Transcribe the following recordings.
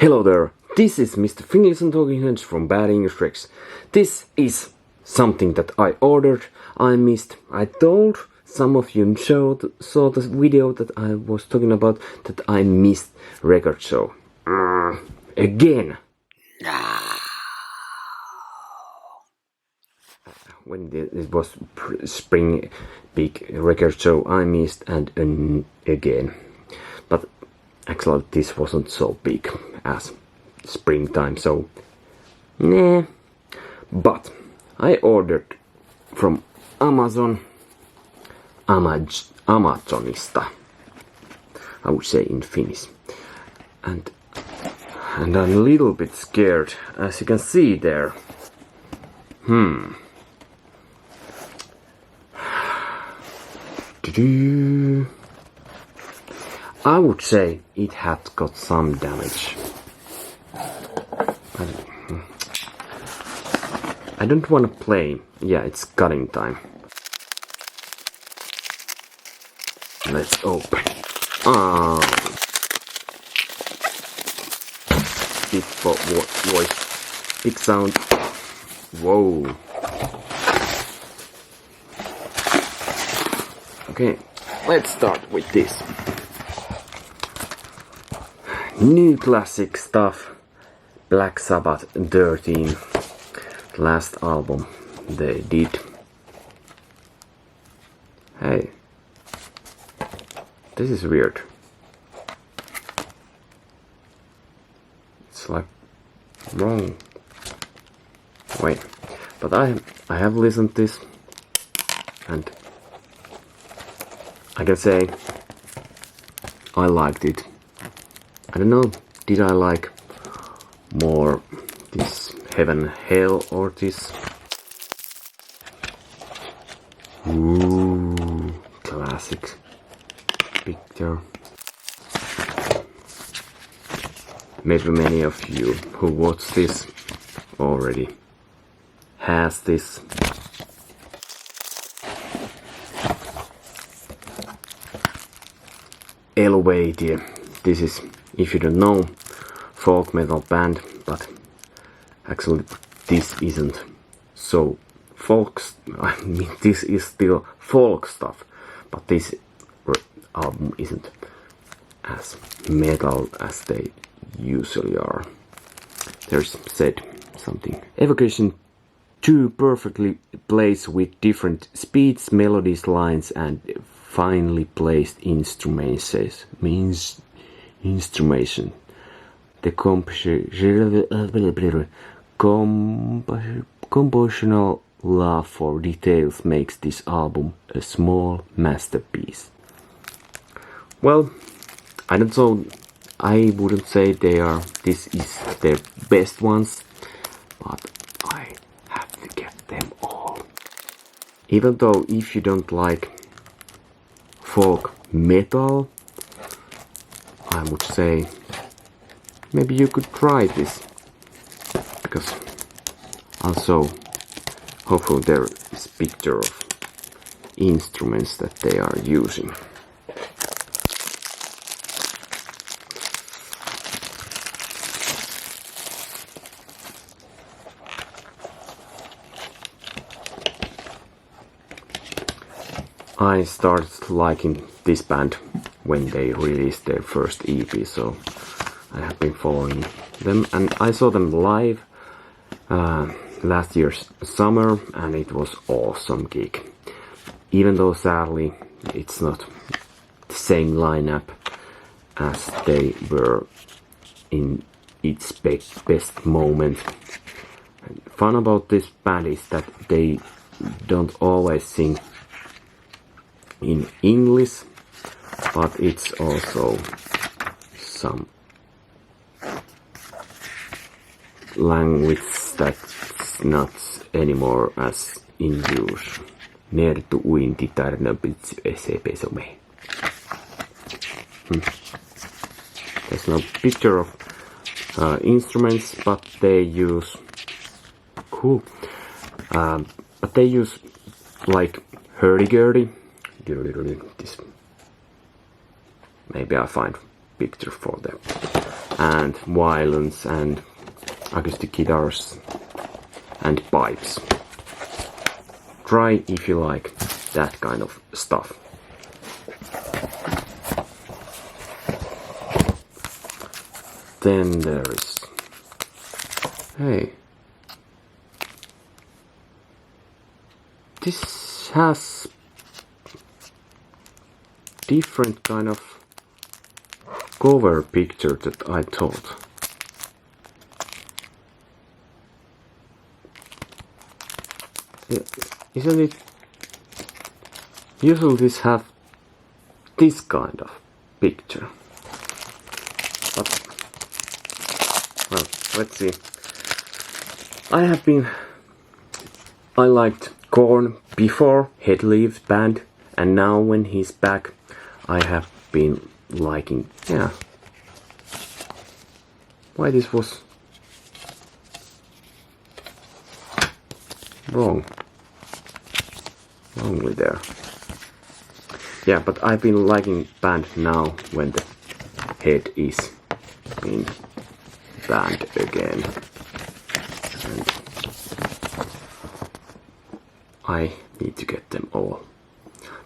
Hello there, this is Mr. Finlayson Talking Heads from Bad English Rex. This is something that I ordered, I missed. I told some of you saw the video that I was talking about that I missed record show. Again! When it was spring big record show I missed and again. But actually this wasn't so big as springtime, so nah. But I ordered from Amazonista, I would say in Finnish, and I'm a little bit scared, as you can see there. I would say it had got some damage. I don't want to play. Yeah, it's cutting time. Let's open. Big voice. Big sound. Whoa. Okay, let's start with this. New classic stuff. Black Sabbath 13. Last album they did. Hey, this is weird. It's like wrong. Wait, but I have listened to this and I can say I liked it. I don't know, did I like more this Heaven Hell or this? Ooh, classic picture. Maybe many of you who watch this already has this. Elevated. This is, if you don't know, folk metal band, but actually this isn't so folk. I mean, this is still folk stuff, but this album isn't as metal as they usually are. There's said something. Evocation 2 perfectly plays with different speeds, melodies, lines, and finely placed instrumentation. The compositional love for details makes this album a small masterpiece. Well, I wouldn't say this is their best ones, but I have to get them all. Even though if you don't like folk metal, I would say maybe you could try this, because also hopefully there is a picture of instruments that they are using. I started liking this band when they released their first EP, so I have been following them, and I saw them live last year's summer, and it was awesome gig. Even though sadly it's not the same lineup as they were in its best moment. Fun about this band is that they don't always sing in English, but it's also some language that's not anymore as in use. There's no picture of instruments, but they use but they use like hurdy-gurdy. This. Maybe I'll find picture for them. and violins and acoustic guitars and pipes. Try if you like that kind of stuff. Then there's, hey, this has different kind of cover picture that I thought. Isn't it? Usually this have this kind of picture. But, well, let's see. I liked Korn before Headleaf band, and now when he's back, I have been liking, yeah. Why this was wrongly there. Yeah, but I've been liking band now when the head is in band again. And I need to get them all.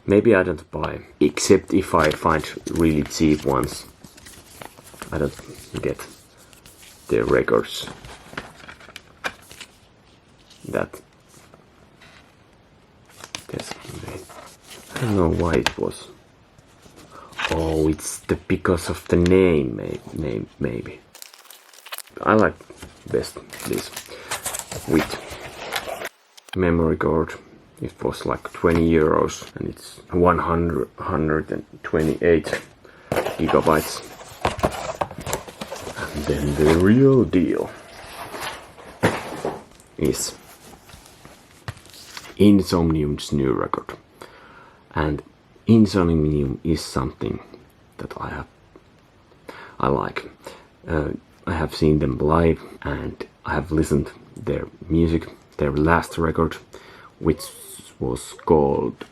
Maybe I don't buy, except if I find really cheap ones. I don't get their records. That I don't know why it was. Oh, it's because of the name, maybe. I like best this with memory card. It was like 20 euros and it's 128 gigabytes. And then the real deal is Insomnium's new record. And Insomnium is something that I like. I have seen them live and I have listened their music, their last record, which was called,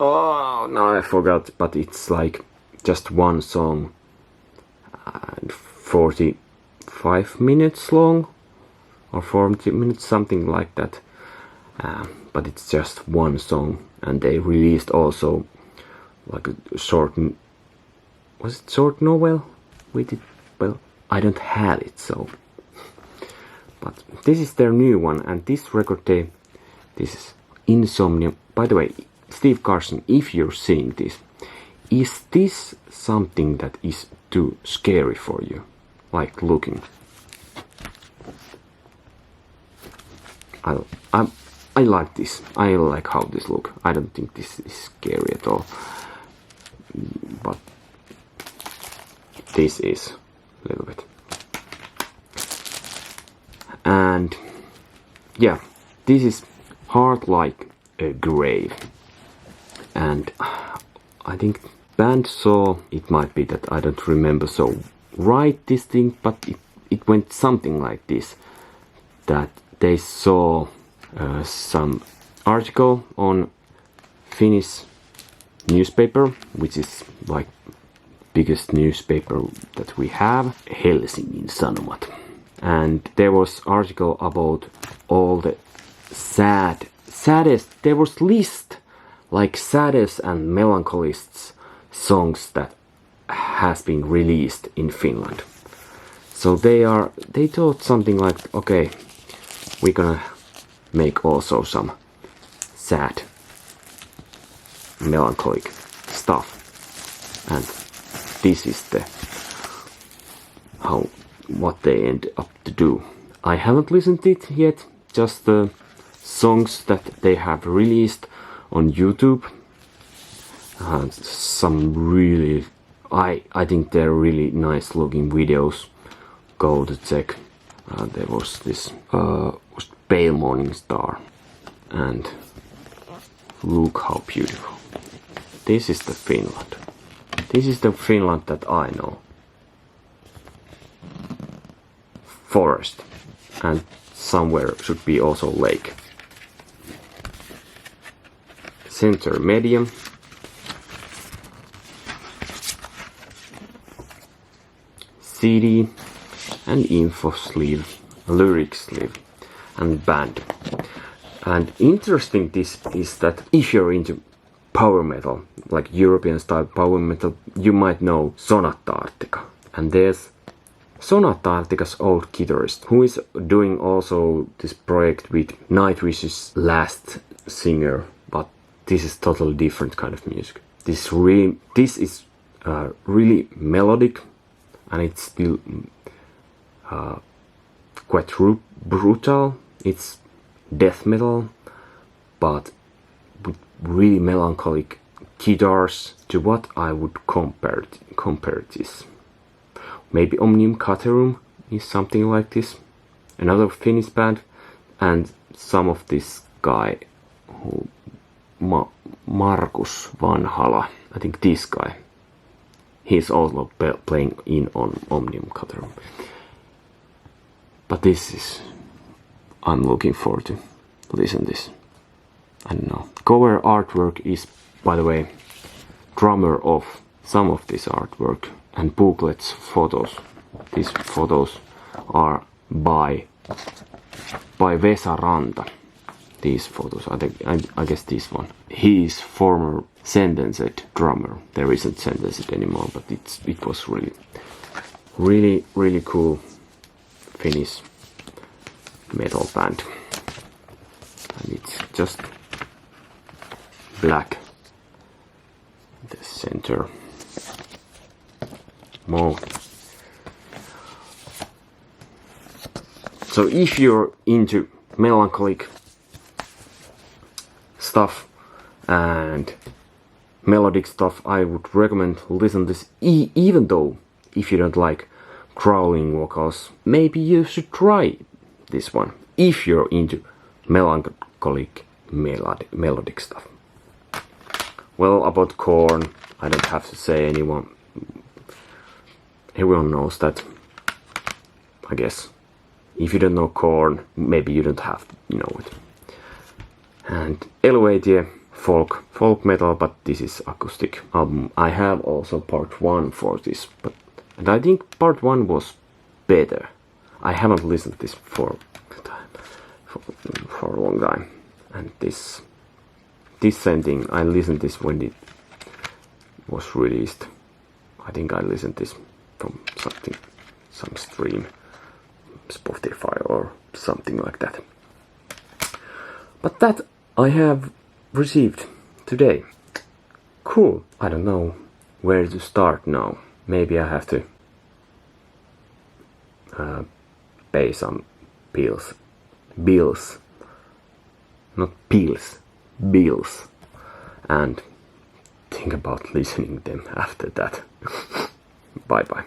oh no, I forgot, but it's like just one song and 45 minutes long or 40 minutes, something like that. But it's just one song, and they released also like a short, was it short novel with it? Well, I don't have it, so, but this is their new one, and this record this is Insomnium. By the way, Steve Carson, if you're seeing this, is this something that is too scary for you? Like looking? I like this. I like how this look. I don't think this is scary at all. But this is a little bit. And yeah, this is Heart Like a Grave. And I think band saw, it might be that I don't remember so right this thing, but it went something like this. That they saw some article on Finnish newspaper, which is like biggest newspaper that we have, Helsingin Sanomat. And there was article about all the saddest, there was list like saddest and melancholists songs that has been released in Finland. So they thought something like, okay, we're gonna make also some sad, melancholic stuff, and this is what they end up to do. I haven't listened to it yet, just the songs that they have released on YouTube. Some really, I think they're really nice looking videos. Go to check. There was this Pale Morning Star, and look how beautiful. This is the Finland. This is the Finland that I know. Forest, and somewhere should be also lake. Center medium. CD and info sleeve, lyric sleeve and band. And interesting this is that if you're into power metal, like European style power metal, you might know Sonata Arctica. And there's Sonata Arctica's old guitarist, who is doing also this project with Nightwish's last singer, but this is totally different kind of music. This is really melodic, and it's still quite brutal. It's death metal, but with really melancholic guitars. To what I would compare this. Maybe Omnium Caterum is something like this. Another Finnish band, and some of this guy, who Markus Vanhala, I think this guy. He's also playing on Omnium Caterum. But I'm looking forward to listen this. I don't know. Cover artwork is, by the way, drummer of some of this artwork, and booklets, photos. These photos are by Vesa Ranta. These photos, I guess this one. He is former Sentenced drummer. There isn't Sentenced anymore, but it was really cool Finnish metal band. And it's just black. The center. More. So if you're into melancholic stuff and melodic stuff, I would recommend listen this. Even though if you don't like growling vocals, maybe you should try this one if you're into melancholic melodic stuff. Well, about Korn, I don't have to say anyone. Everyone knows that, I guess. If you don't know Korn, maybe you don't have to know it. And Elevator, folk metal, but this is acoustic album. I have also part 1 for this, and I think part 1 was better. I haven't listened to this for a long time. And this sending, I listened this when it was released. I think I listened this from some stream, Spotify or something like that. But that I have received today. Cool. I don't know where to start now. Maybe I have to pay some bills. Not pills. Bills. And think about listening them after that. Bye bye.